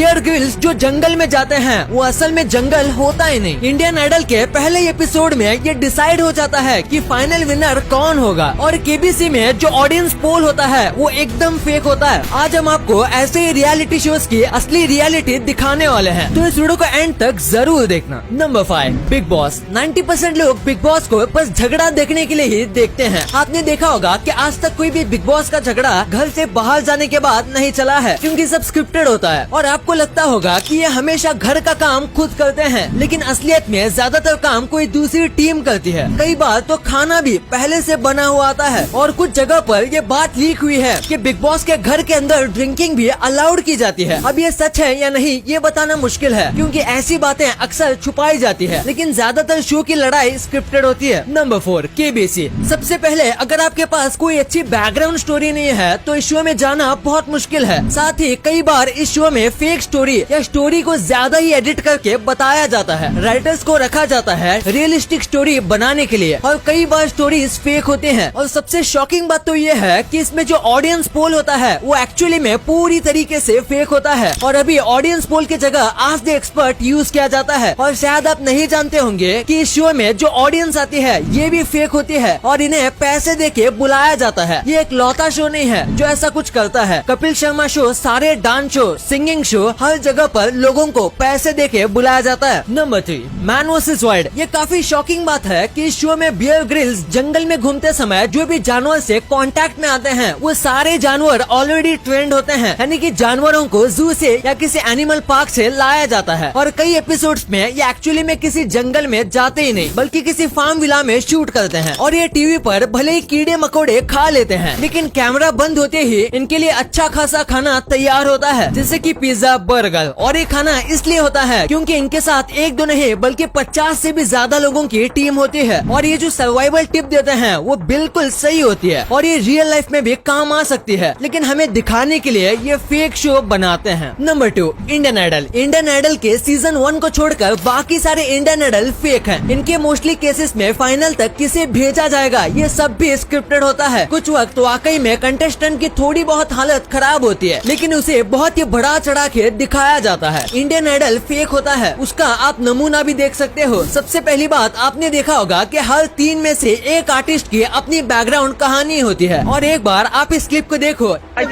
Bear Grylls जो जंगल में जाते हैं वो असल में जंगल होता ही नहीं। इंडियन आइडल के पहले एपिसोड में ये डिसाइड हो जाता है कि फाइनल विनर कौन होगा और केबीसी में जो ऑडियंस पोल होता है वो एकदम फेक होता है। आज हम आपको ऐसे ही रियलिटी शोज की असली रियलिटी दिखाने वाले हैं, तो इस वीडियो को एंड तक जरूर देखना। Number 5, big boss. 90% लोग बिग बॉस को बस झगड़ा देखने के लिए ही देखते हैं। आपने देखा होगा कि आज तक कोई भी बिग बॉस का झगड़ा घर से बाहर जाने के बाद नहीं चला है, क्योंकि सब स्क्रिप्टेड होता है। और आपको लगता होगा कि ये हमेशा घर का काम खुद करते हैं, लेकिन असलियत में ज्यादातर काम कोई दूसरी टीम करती है। कई बार तो खाना भी पहले से बना हुआ आता है और कुछ जगह पर ये बात लीक हुई है कि बिग बॉस के घर के अंदर ड्रिंकिंग भी अलाउड की जाती है। अब ये सच है या नहीं ये बताना मुश्किल है, क्योंकि ऐसी बातें अक्सर छुपाई जाती है, लेकिन ज्यादातर शो की लड़ाई स्क्रिप्टेड होती है। Number 4, KBC. सबसे पहले अगर आपके पास कोई अच्छी बैकग्राउंड स्टोरी नहीं है तो इस शो में जाना बहुत मुश्किल है। साथ ही कई बार इस शो में फेक स्टोरी या स्टोरी को ज्यादा ही एडिट करके बताया जाता है। राइटर्स को रखा जाता है रियलिस्टिक स्टोरी बनाने के लिए, और कई बार स्टोरीज फेक होते हैं। और सबसे शॉकिंग बात तो ये है कि इसमें जो ऑडियंस पोल होता है वो एक्चुअली में पूरी तरीके से फेक होता है, और अभी ऑडियंस पोल की जगह आस्क द एक्सपर्ट यूज किया जाता है। और शायद आप नहीं जानते होंगे कि इस शो में जो ऑडियंस आती है ये भी फेक होती है और इन्हें पैसे देके बुलाया जाता है। ये एक लौता शो नहीं है जो ऐसा कुछ करता है। कपिल शर्मा शो, सारे डांस शो, सिंगिंग शो, हर जगह पर लोगों को पैसे देके बुलाया जाता है। Number 3, man versus wild. ये काफी शॉकिंग बात है कि इस शो में बियर ग्रिल्स जंगल में घूमते समय जो भी जानवर से कांटेक्ट में आते हैं वो सारे जानवर ऑलरेडी ट्रेंड होते हैं, यानी कि जानवरों को जू से या किसी एनिमल पार्क से लाया जाता है। और कई एपिसोड्स में ये एक्चुअली में किसी जंगल में जाते ही नहीं बल्कि किसी फार्म विला में शूट करते हैं। और ये टीवी पर भले ही कीड़े मकोड़े खा लेते हैं, लेकिन कैमरा बंद होते ही इनके लिए अच्छा खासा खाना तैयार होता है, जैसे कि पिज्जा, बर्गर। और ये खाना इसलिए होता है क्योंकि इनके साथ एक दो नहीं बल्कि 50 से भी ज्यादा लोगों की टीम होती है। और ये जो सर्वाइवल टिप देते हैं वो बिल्कुल सही होती है और ये रियल लाइफ में भी काम आ सकती है, लेकिन हमें दिखाने के लिए ये फेक शो बनाते हैं। Number 2, Indian Idol. Indian Idol के सीजन 1 को छोड़कर बाकी सारे इंडियन आइडल फेक हैं। इनके मोस्टली केसेस में फाइनल तक किसे भेजा जाएगा ये सब भी स्क्रिप्टेड होता है। कुछ वक्त वाकई में कंटेस्टेंट की थोड़ी बहुत हालत खराब होती है, लेकिन उसे बहुत ही बढ़ा चढ़ा के दिखाया जाता है। इंडियन आइडल फेक होता है, उसका आप नमूना भी देख सकते हो। सबसे पहली बात, आपने देखा होगा कि हर 3 में से एक आर्टिस्ट की अपनी बैकग्राउंड कहानी होती है। और एक बार आप इस क्लिप को देखो। हाँ,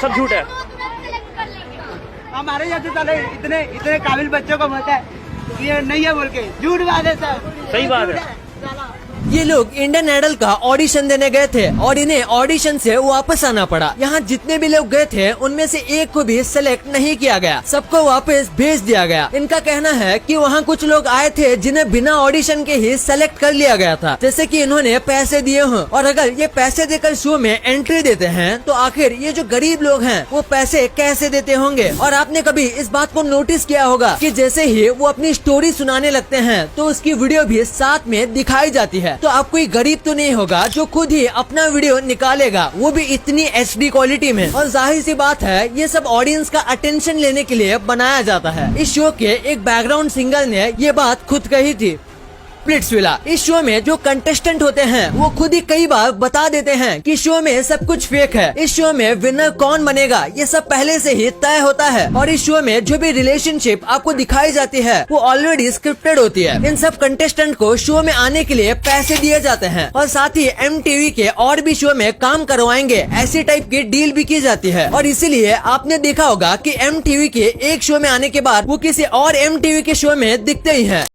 सब झूठ है। हमारे यहाँ से इतने इतने काबिल बच्चों को मत है, ये नहीं है बोल के झूठ बात है सर। सही बात है। ये लोग इंडियन आइडल का ऑडिशन देने गए थे और इन्हें ऑडिशन से वापस आना पड़ा। यहाँ जितने भी लोग गए थे उनमें से एक को भी सेलेक्ट नहीं किया गया, सबको वापस भेज दिया गया। इनका कहना है कि वहाँ कुछ लोग आए थे जिन्हें बिना ऑडिशन के ही सेलेक्ट कर लिया गया था, जैसे कि इन्होंने पैसे दिए हों। और अगर ये पैसे देकर शो में एंट्री देते हैं तो आखिर ये जो गरीब लोग हैं वो पैसे कैसे देते होंगे। और आपने कभी इस बात को नोटिस किया होगा कि जैसे ही वो अपनी स्टोरी सुनाने लगते हैं तो उसकी वीडियो भी साथ में दिखाई जाती है। तो आप कोई गरीब तो नहीं होगा जो खुद ही अपना वीडियो निकालेगा, वो भी इतनी HD क्वालिटी में। और जाहिर सी बात है ये सब ऑडियंस का अटेंशन लेने के लिए बनाया जाता है। इस शो के एक बैकग्राउंड सिंगर ने ये बात खुद कही थी। स्प्लिट्सविला। इस शो में जो कंटेस्टेंट होते हैं वो खुद ही कई बार बता देते हैं कि शो में सब कुछ फेक है। इस शो में विनर कौन बनेगा ये सब पहले से ही तय होता है। और इस शो में जो भी रिलेशनशिप आपको दिखाई जाती है वो ऑलरेडी स्क्रिप्टेड होती है। इन सब कंटेस्टेंट को शो में आने के लिए पैसे दिए जाते हैं और साथ ही MTV के और भी शो में काम करवाएंगे, ऐसी टाइप की डील भी की जाती है। और इसीलिए आपने देखा होगा कि MTV के एक शो में आने के बाद वो किसी और MTV के शो में दिखते ही है।